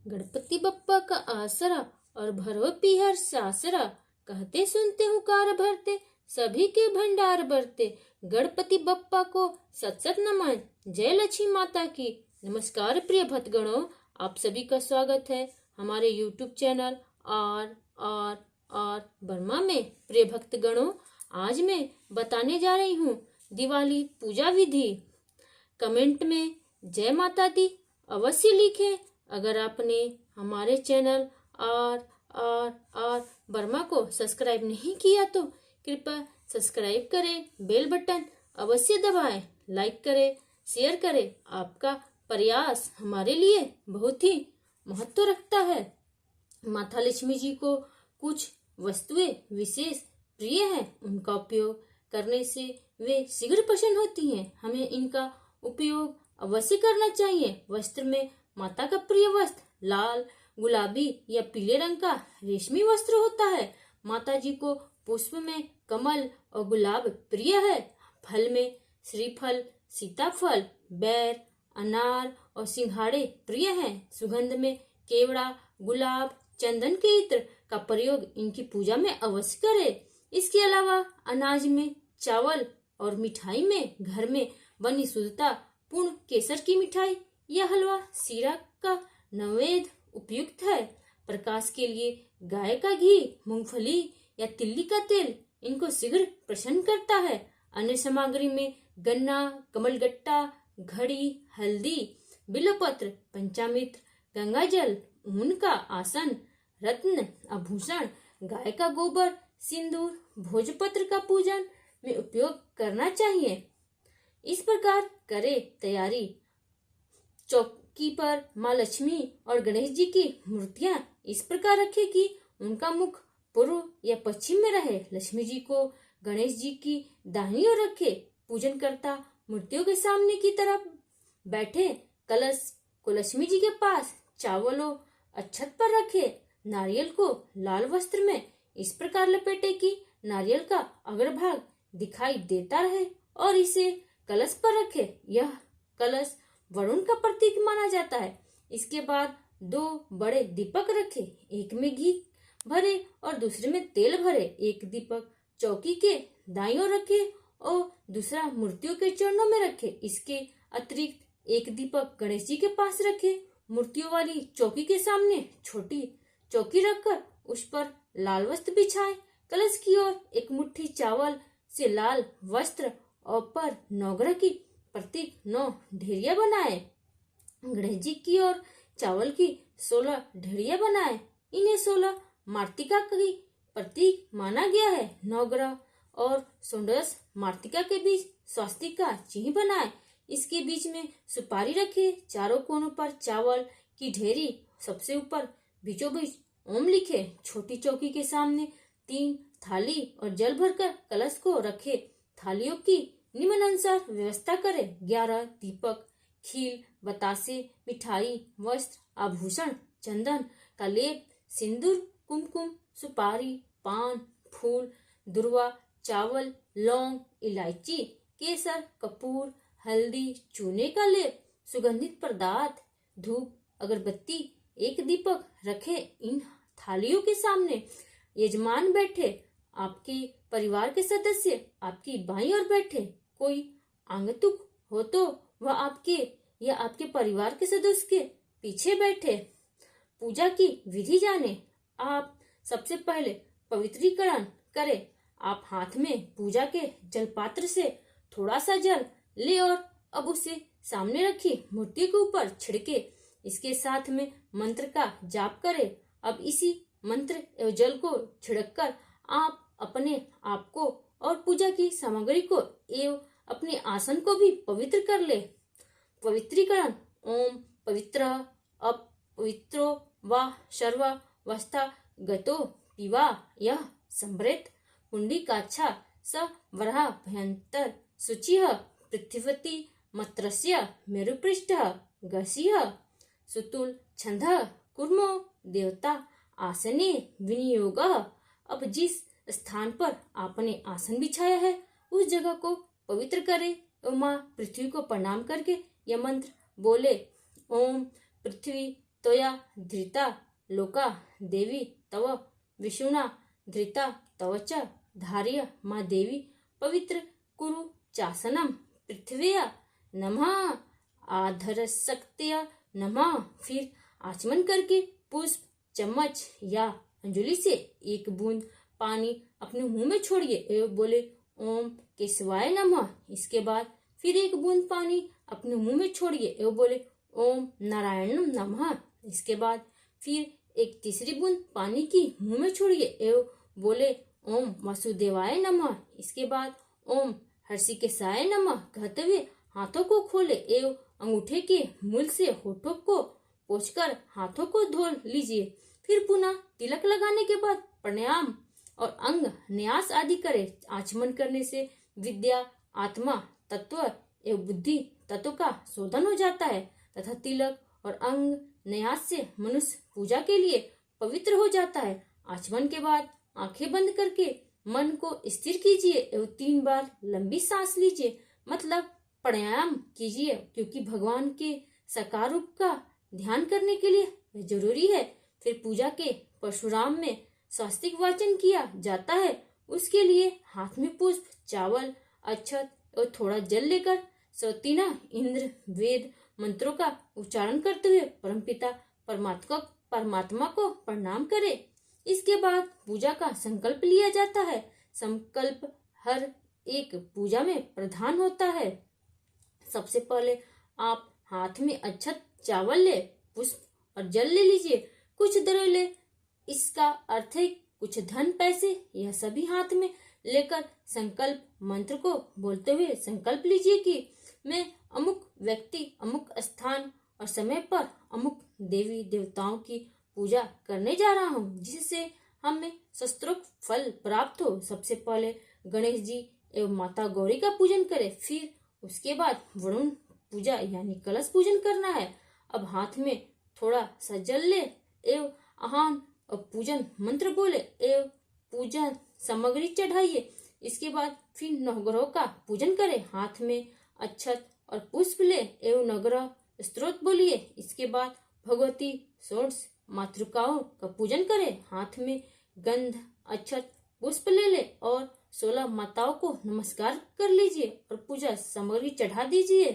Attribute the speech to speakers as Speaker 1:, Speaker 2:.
Speaker 1: गणपति बप्पा का आसरा और भरो पीहर सासरा। कहते सुनते हुकार भरते सभी के भंडार भरते। गणपति बप्पा को सत सत नमन। जय लक्ष्मी माता की। नमस्कार प्रिय भक्तगणों, आप सभी का स्वागत है हमारे YouTube चैनल आर वर्मा में। प्रिय भक्तगणों, आज मैं बताने जा रही हूँ दिवाली पूजा विधि। कमेंट में जय माता दी अवश्य लिखें। अगर आपने हमारे चैनल आर वर्मा को सब्सक्राइब नहीं किया तो कृपया सब्सक्राइब करें, बेल बटन अवश्य दबाएं, लाइक करें, शेयर करें। आपका प्रयास हमारे लिए बहुत ही महत्व रखता है। माता लक्ष्मी जी को कुछ वस्तुएं विशेष प्रिय हैं। उनका उपयोग करने से वे शीघ्र प्रसन्न होती हैं। हमें इनका उपयोग अवश्य करना चाहिए। वस्त्र में माता का प्रिय वस्त्र लाल, गुलाबी या पीले रंग का रेशमी वस्त्र होता है। माता जी को पुष्प में कमल और गुलाब प्रिय है। फल में श्रीफल, सीताफल, बेर, अनार और सिंघाड़े प्रिय हैं। सुगंध में केवड़ा, गुलाब, चंदन के इत्र का प्रयोग इनकी पूजा में अवश्य करें। इसके अलावा अनाज में चावल और मिठाई में घर में बनी शुद्धता पूर्ण केसर की मिठाई या हलवा शीरा का नैवेद्य उपयुक्त है। प्रकाश के लिए गाय का घी, मूंगफली या तिल्ली का तेल इनको शीघ्र प्रसन्न करता है। अन्य सामग्री में गन्ना, कमलगट्टा, घड़ी, हल्दी, बिल्वपत्र, पंचामृत, गंगा जल, ऊन का आसन, रत्न आभूषण, गाय का गोबर, सिंदूर, भोजपत्र का पूजन में उपयोग करना चाहिए। इस प्रकार करे तैयारी। चौकी पर माँ लक्ष्मी और गणेश जी की मूर्तियां इस प्रकार रखें कि उनका मुख पूर्व या पश्चिम में रहे। लक्ष्मी जी को गणेश जी की दाहिनी ओर रखे। पूजन करता मूर्तियों के सामने की तरफ बैठे। कलश को लक्ष्मी जी के पास चावलों अक्षत पर रखे। नारियल को लाल वस्त्र में इस प्रकार लपेटे कि नारियल का अग्रभाग दिखाई देता रहे और इसे कलश पर रखे। यह कलश वरुण का प्रतीक माना जाता है। इसके बाद दो बड़े दीपक रखे। एक में घी भरे और दूसरे में तेल भरे। एक दीपक चौकी के दाईं ओर रखे और दूसरा मूर्तियों के चरणों में रखे। इसके अतिरिक्त एक दीपक गणेश जी के पास रखे। मूर्तियों वाली चौकी के सामने छोटी चौकी रखकर उस पर लाल वस्त्र बिछाए। कलश की ओर एक मुट्ठी चावल से लाल वस्त्र और पर नवग्रह की प्रतीक 9 ढेरिया बनाए। गणेश जी की ओर चावल की 16 ढेरिया बनाए। इन्हें 16 मार्तिका की प्रतीक माना गया है। नवग्रह और 16 मार्तिका के बीच स्वास्तिक का चिन्ह बनाए। इसके बीच में सुपारी रखे। चारों कोनों पर चावल की ढेरी, सबसे ऊपर बीचों बीच ओम लिखे। छोटी चौकी के सामने 3 थाली और जल भरकर कलश को रखे। थालियों की निम्नानुसार व्यवस्था करें। 11 दीपक, खील, बतासे, मिठाई, वस्त्र, आभूषण, चंदन का लेप, सिंदूर, कुमकुम, सुपारी, पान, फूल, दुर्वा, चावल, लौंग, इलायची, केसर, कपूर, हल्दी, चूने का लेप, सुगंधित पदार्थ, धूप, अगरबत्ती, एक दीपक रखे। इन थालियों के सामने यजमान बैठे। आपके परिवार के सदस्य आपकी बाईं ओर बैठे। कोई आगंतुक हो तो वह आपके या आपके परिवार के सदस्य के पीछे बैठे। पूजा की विधि जाने। आप सबसे पहले पवित्रीकरण करें। आप हाथ में पूजा के जल पात्र से थोड़ा सा जल ले और अब उसे सामने रखिए। मूर्ति के ऊपर छिड़के। इसके साथ में मंत्र का जाप करें। अब इसी मंत्र एवं जल को छिड़ककर आप अपने आप को और पूजा की सामग्री को एवं अपने आसन को भी पवित्र कर ले। पवित्रीकरण। ओम पवित्र अपवित्रो वा सर्व वस्था गतो पिवा यह संभृत पुंडिकाक्षा स वरः भयंतर शुचिः पृथ्वीवती मत्रस्य मेरुपृष्ठः गसिः सुतुल छंदः कुर्मो देवता आसने विनियोगः। अब जिस स्थान पर आपने आसन बिछाया है उस जगह को पवित्र करें और माँ पृथ्वी को प्रणाम करके यह मंत्र बोले। ओम पृथ्वी त्वया धृता लोका देवी तव विष्णुना धृता तव च धार्य माँ देवी पवित्र कुरु चासनम पृथ्व्या नमः आधर शक्त्या नमः। फिर आचमन करके पुष्प, चम्मच या अंजुलि से एक बूंद पानी अपने मुंह में छोड़िए एवं बोले ओम केशवाय नमः। इसके बाद फिर एक बूंद पानी अपने मुंह में छोड़िए एवं बोले ओम नारायणम नमः। इसके बाद फिर एक तीसरी बूंद पानी की मुंह में छोड़िए एवं बोले ओम वासुदेवाय नमः। इसके बाद ओम हर्षिकेशाय नमः कहते हुए हाथों को खोले एवं अंगूठे के मूल से होठों को पोंछकर हाथों को धो लीजिए। फिर पुनः तिलक लगाने के बाद प्राणायाम और अंग न्यास आदि करें। आचमन करने से विद्या, आत्मा तत्व एवं बुद्धि तत्व का शोधन हो जाता है तथा तिलक और अंग न्यास से मनुष्य पूजा के लिए पवित्र हो जाता है। आचमन के बाद आंखें बंद करके मन को स्थिर कीजिए एवं 3 बार लंबी सांस लीजिए, मतलब प्राणायाम कीजिए, क्योंकि भगवान के साकार रूप का ध्यान करने के लिए यह जरूरी है। फिर पूजा के परशुराम में स्वास्तिक वाचन किया जाता है। उसके लिए हाथ में पुष्प, चावल, अक्षत और थोड़ा जल लेकर सौतीना इंद्र वेद मंत्रों का उच्चारण करते हुए परमपिता परमात्मा को प्रणाम करें। इसके बाद पूजा का संकल्प लिया जाता है। संकल्प हर एक पूजा में प्रधान होता है। सबसे पहले आप हाथ में अक्षत, चावल ले, पुष्प और जल ले लीजिए। कुछ द्रव्य इसका अर्थ है कुछ धन, पैसे, यह सभी हाथ में लेकर संकल्प मंत्र को बोलते हुए संकल्प लीजिए कि मैं अमुक व्यक्ति, अमुक स्थान और समय पर अमुक देवी देवताओं की पूजा करने जा रहा हूँ, जिससे हमें शस्त्रोक्त फल प्राप्त हो। सबसे पहले गणेश जी एवं माता गौरी का पूजन करें। फिर उसके बाद वरुण पूजा यानी कलश पूजन करना है। अब हाथ में थोड़ा सा जल ले एवं आह्वान और पूजन मंत्र बोले एवं पूजन सामग्री चढ़ाइए। इसके बाद फिर नवग्रहों का पूजन करें। हाथ में अक्षत और पुष्प ले एवं नवग्रह स्तोत्र बोलिए। इसके बाद भगवती षोडश मातृकाओं का पूजन करें। हाथ में गंध, अक्षत, पुष्प ले ले और 16 माताओं को नमस्कार कर लीजिए और पूजा सामग्री चढ़ा दीजिए।